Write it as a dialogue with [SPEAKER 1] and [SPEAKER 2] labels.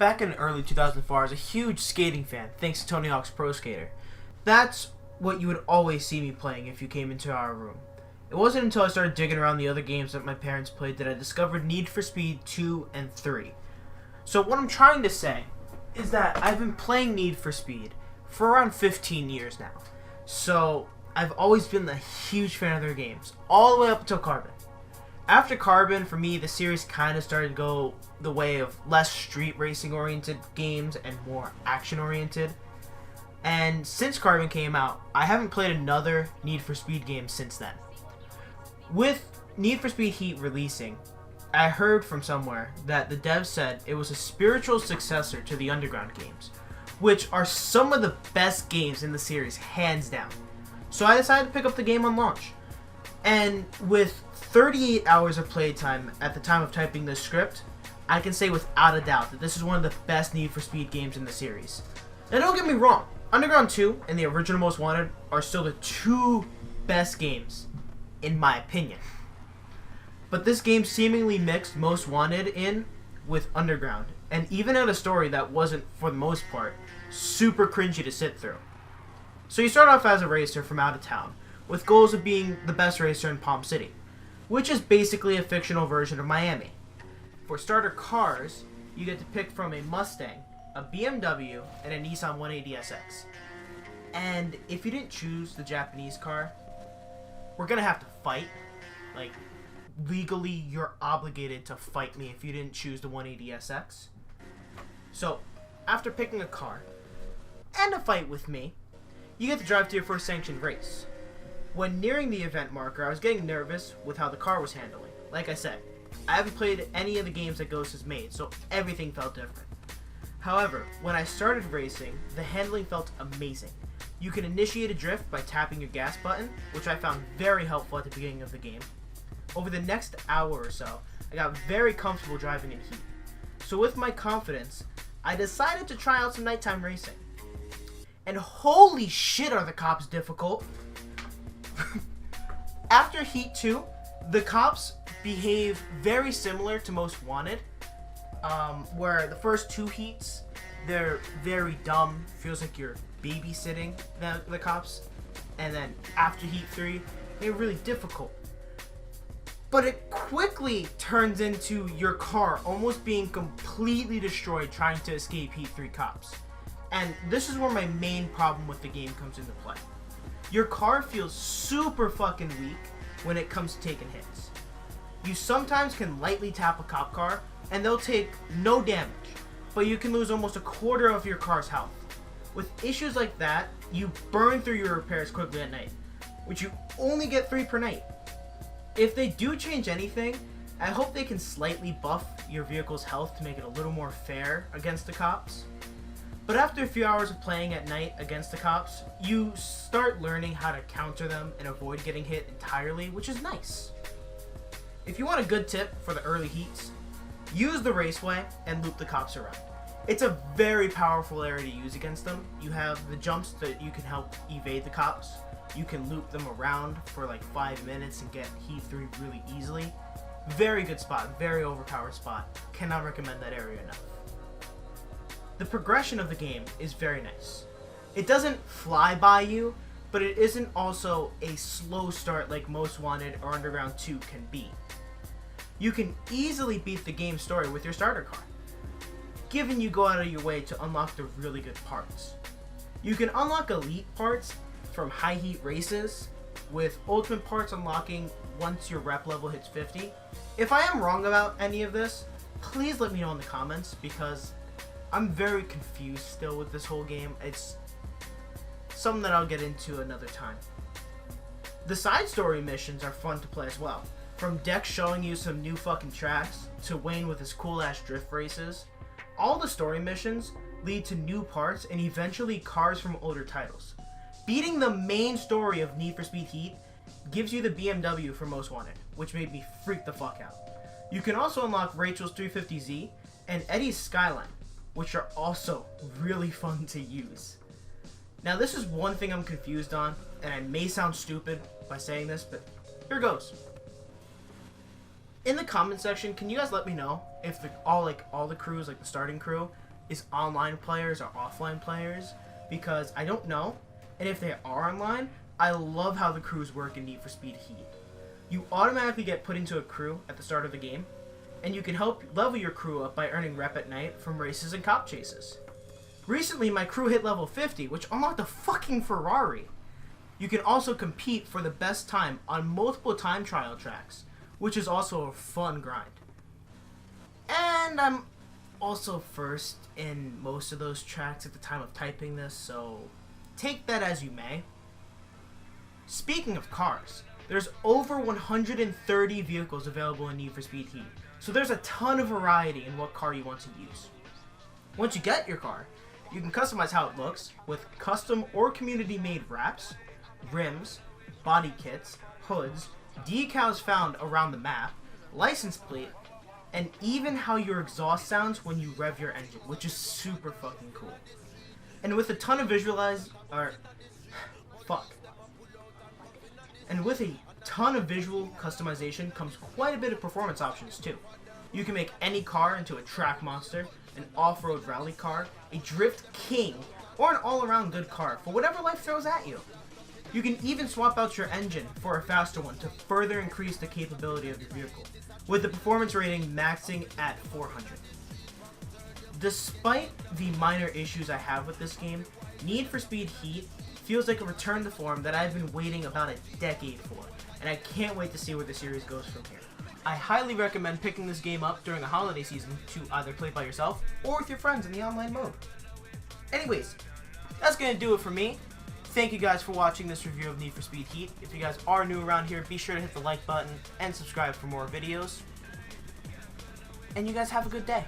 [SPEAKER 1] back in early 2004, I was a huge skating fan, thanks to Tony Hawk's Pro Skater. That's what you would always see me playing if you came into our room. It wasn't until I started digging around the other games that my parents played that I discovered Need for Speed 2 and 3. So what I'm trying to say is that I've been playing Need for Speed for around 15 years now. So I've always been a huge fan of their games, all the way up until Carbon. After Carbon, for me, the series kind of started to go the way of less street racing oriented games and more action oriented. And since Carbon came out, I haven't played another Need for Speed game since then. With Need for Speed Heat releasing, I heard from somewhere that the devs said it was a spiritual successor to the Underground games, which are some of the best games in the series, hands down. So I decided to pick up the game on launch. And with 38 hours of playtime at the time of typing this script, I can say without a doubt that this is one of the best Need for Speed games in the series. Now don't get me wrong, Underground 2 and the original Most Wanted are still the two best games, in my opinion. But this game seemingly mixed Most Wanted in with Underground, and even had a story that wasn't, for the most part, super cringy to sit through. So you start off as a racer from out of town, with goals of being the best racer in Palm City, which is basically a fictional version of Miami. For starter cars, you get to pick from a Mustang, a BMW, and a Nissan 180SX. And if you didn't choose the Japanese car, we're gonna have to fight. Like, legally, you're obligated to fight me if you didn't choose the 180SX. So, after picking a car, and a fight with me, you get to drive to your first sanctioned race. When nearing the event marker, I was getting nervous with how the car was handling. Like I said, I haven't played any of the games that Ghost has made, so everything felt different. However, when I started racing, the handling felt amazing. You can initiate a drift by tapping your gas button, which I found very helpful at the beginning of the game. Over the next hour or so, I got very comfortable driving in Heat. So with my confidence, I decided to try out some nighttime racing. And holy shit are the cops difficult! After Heat 2, the cops behave very similar to Most Wanted, where the first two Heats, they're very dumb, feels like you're babysitting the cops, and then after Heat 3, they're really difficult. But it quickly turns into your car almost being completely destroyed trying to escape Heat 3 cops. And this is where my main problem with the game comes into play. Your car feels super fucking weak when it comes to taking hits. You sometimes can lightly tap a cop car and they'll take no damage, but you can lose almost a quarter of your car's health. With issues like that, you burn through your repairs quickly at night, which you only get 3 per night. If they do change anything, I hope they can slightly buff your vehicle's health to make it a little more fair against the cops. But after a few hours of playing at night against the cops, you start learning how to counter them and avoid getting hit entirely, which is nice. If you want a good tip for the early heats, use the raceway and loop the cops around. It's a very powerful area to use against them. You have the jumps that you can help evade the cops. You can loop them around for like 5 minutes and get Heat 3 really easily. Very good spot, very overpowered spot. Cannot recommend that area enough. The progression of the game is very nice. It doesn't fly by you, but it isn't also a slow start like Most Wanted or Underground 2 can be. You can easily beat the game story with your starter car, given you go out of your way to unlock the really good parts. You can unlock elite parts from high heat races, with ultimate parts unlocking once your rep level hits 50. If I am wrong about any of this, please let me know in the comments, because I'm very confused still with this whole game. It's something that I'll get into another time. The side story missions are fun to play as well. From Dex showing you some new fucking tracks, to Wayne with his cool ass drift races, all the story missions lead to new parts and eventually cars from older titles. Beating the main story of Need for Speed Heat gives you the BMW for Most Wanted, which made me freak the fuck out. You can also unlock Rachel's 350Z and Eddie's Skyline, which are also really fun to use. Now this is one thing I'm confused on, and I may sound stupid by saying this, but here goes. In the comment section, can you guys let me know if all the crews, like the starting crew, is online players or offline players, because I don't know, and if they are online, I love how the crews work in Need for Speed Heat. You automatically get put into a crew at the start of the game, and you can help level your crew up by earning rep at night from races and cop chases. Recently, my crew hit level 50, which unlocked a fucking Ferrari. You can also compete for the best time on multiple time trial tracks, which is also a fun grind. And I'm also first in most of those tracks at the time of typing this, so take that as you may. Speaking of cars, there's over 130 vehicles available in Need for Speed Heat, so there's a ton of variety in what car you want to use. Once you get your car, you can customize how it looks with custom or community-made wraps, rims, body kits, hoods, decals found around the map, license plate, and even how your exhaust sounds when you rev your engine, which is super fucking cool. And with a ton of visual customization comes quite a bit of performance options too. You can make any car into a track monster, an off-road rally car, a drift king, or an all-around good car for whatever life throws at you. You can even swap out your engine for a faster one to further increase the capability of your vehicle, with the performance rating maxing at 400. Despite the minor issues I have with this game, Need for Speed Heat feels like a return to form that I've been waiting about a decade for, and I can't wait to see where the series goes from here. I highly recommend picking this game up during the holiday season to either play by yourself or with your friends in the online mode. Anyways, that's going to do it for me. Thank you guys for watching this review of Need for Speed Heat. If you guys are new around here, be sure to hit the like button and subscribe for more videos. And you guys have a good day.